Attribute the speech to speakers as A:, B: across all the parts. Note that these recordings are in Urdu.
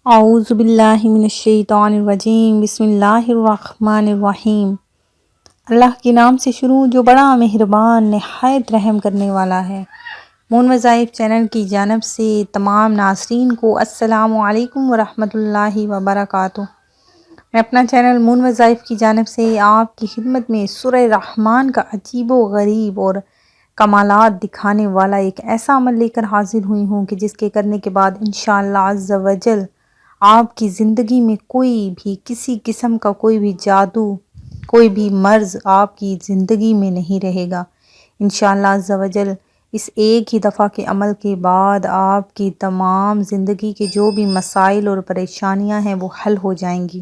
A: اعوذ باللہ من الشیطان الرجیم بسم اللہ الرحمن الرحیم۔ اللہ کے نام سے شروع جو بڑا مہربان نہایت رحم کرنے والا ہے۔ مون وظائف چینل کی جانب سے تمام ناظرین کو السلام علیکم ورحمۃ اللہ وبرکاتہ۔ میں اپنا چینل مون وظائف کی جانب سے آپ کی خدمت میں سورہ رحمان کا عجیب و غریب اور کمالات دکھانے والا ایک ایسا عمل لے کر حاضر ہوئی ہوں کہ جس کے کرنے کے بعد انشاءاللہ عز و جل آپ کی زندگی میں کوئی بھی کسی قسم کا کوئی بھی جادو، کوئی بھی مرض آپ کی زندگی میں نہیں رہے گا۔ انشاءاللہ عز و جل اس ایک ہی دفعہ کے عمل کے بعد آپ کی تمام زندگی کے جو بھی مسائل اور پریشانیاں ہیں وہ حل ہو جائیں گی۔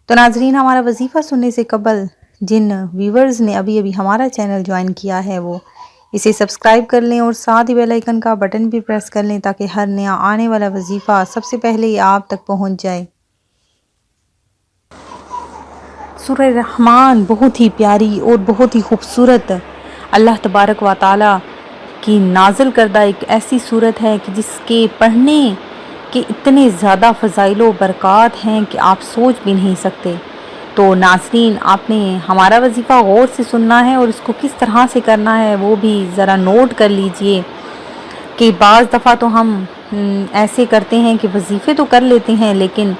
A: تو ناظرین، ہمارا وظیفہ سننے سے قبل جن ویورز نے ابھی ہمارا چینل جوائن کیا ہے وہ اسے سبسکرائب کر لیں اور ساتھ ہی بیل آئیکن کا بٹن بھی پریس کر لیں تاکہ ہر نیا آنے والا وظیفہ سب سے پہلے ہی آپ تک پہنچ جائے۔ سورہ رحمان بہت ہی پیاری اور بہت ہی خوبصورت اللہ تبارک و تعالیٰ کی نازل کردہ ایک ایسی صورت ہے کہ جس کے پڑھنے کے اتنے زیادہ فضائل و برکات ہیں کہ آپ سوچ بھی نہیں سکتے۔ تو ناظرین، آپ نے ہمارا وظیفہ غور سے سننا ہے اور اس کو کس طرح سے کرنا ہے وہ بھی ذرا نوٹ کر لیجئے کہ بعض دفعہ تو ہم ایسے کرتے ہیں کہ وظیفے تو کر لیتے ہیں لیکن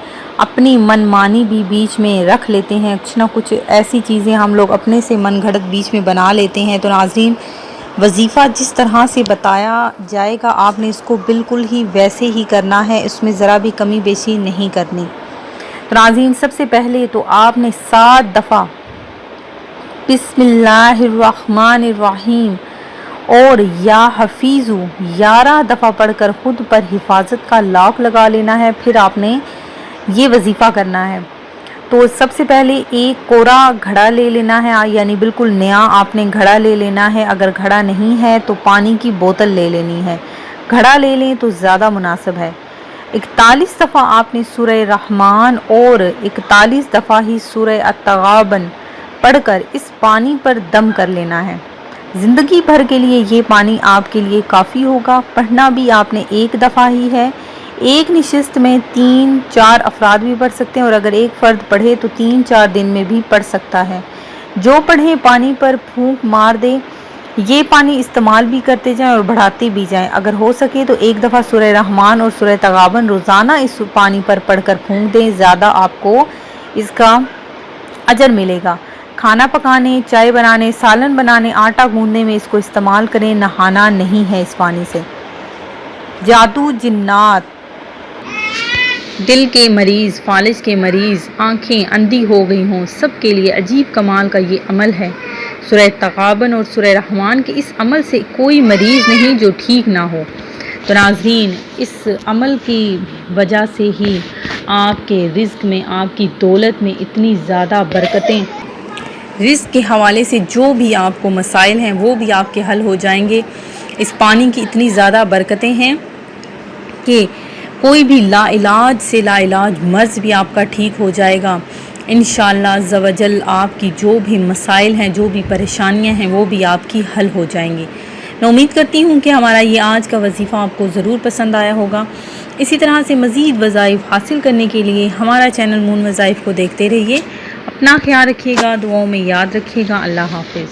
A: اپنی من مانی بھی بیچ میں رکھ لیتے ہیں، کچھ نہ کچھ ایسی چیزیں ہم لوگ اپنے سے من گھڑت بیچ میں بنا لیتے ہیں۔ تو ناظرین، وظیفہ جس طرح سے بتایا جائے گا آپ نے اس کو بالکل ہی ویسے ہی کرنا ہے، اس میں ذرا بھی کمی بیشی نہیں کرنی۔ تو ناظرین، سب سے پہلے تو آپ نے 7 دفعہ بسم اللہ الرحمن الرحیم اور یا حفیظو 11 دفعہ پڑھ کر خود پر حفاظت کا لاک لگا لینا ہے، پھر آپ نے یہ وظیفہ کرنا ہے۔ تو سب سے پہلے ایک کوڑا گھڑا لے لینا ہے، یعنی بالکل نیا آپ نے گھڑا لے لینا ہے۔ اگر گھڑا نہیں ہے تو پانی کی بوتل لے لینی ہے، گھڑا لے لیں تو زیادہ مناسب ہے۔ 41 دفعہ آپ نے سورہ رحمان اور 41 دفعہ ہی سورہ التغابن پڑھ کر اس پانی پر دم کر لینا ہے۔ زندگی بھر کے لیے یہ پانی آپ کے لیے کافی ہوگا۔ پڑھنا بھی آپ نے ایک دفعہ ہی ہے۔ ایک نشست میں 3-4 افراد بھی پڑھ سکتے ہیں اور اگر ایک فرد پڑھے تو 3-4 دن میں بھی پڑھ سکتا ہے۔ جو پڑھے پانی پر پھونک مار دے، یہ پانی استعمال بھی کرتے جائیں اور بڑھاتے بھی جائیں۔ اگر ہو سکے تو ایک دفعہ سورہ رحمان اور سورہ تغابن روزانہ اس پانی پر پڑھ کر پھونک دیں، زیادہ آپ کو اس کا اجر ملے گا۔ کھانا پکانے، چائے بنانے، سالن بنانے، آٹا گوندنے میں اس کو استعمال کریں، نہانا نہیں ہے اس پانی سے۔ جادو، جنات، دل کے مریض، فالج کے مریض، آنکھیں اندھی ہو گئی ہوں، سب کے لیے عجیب کمال کا یہ عمل ہے۔ سورہ تغابن اور سورہ رحمان کے اس عمل سے کوئی مریض نہیں جو ٹھیک نہ ہو۔ تو ناظرین، اس عمل کی وجہ سے ہی آپ کے رزق میں، آپ کی دولت میں اتنی زیادہ برکتیں، رزق کے حوالے سے جو بھی آپ کو مسائل ہیں وہ بھی آپ کے حل ہو جائیں گے۔ اس پانی کی اتنی زیادہ برکتیں ہیں کہ کوئی بھی لا علاج سے لا علاج مرض بھی آپ کا ٹھیک ہو جائے گا۔ انشاءاللہ عز و جل آپ کی جو بھی مسائل ہیں، جو بھی پریشانیاں ہیں وہ بھی آپ کی حل ہو جائیں گی۔ میں امید کرتی ہوں کہ ہمارا یہ آج کا وظیفہ آپ کو ضرور پسند آیا ہوگا۔ اسی طرح سے مزید وظائف حاصل کرنے کے لیے ہمارا چینل مون وظائف کو دیکھتے رہیے۔ اپنا خیال رکھیے گا، دعاؤں میں یاد رکھیے گا۔ اللہ حافظ۔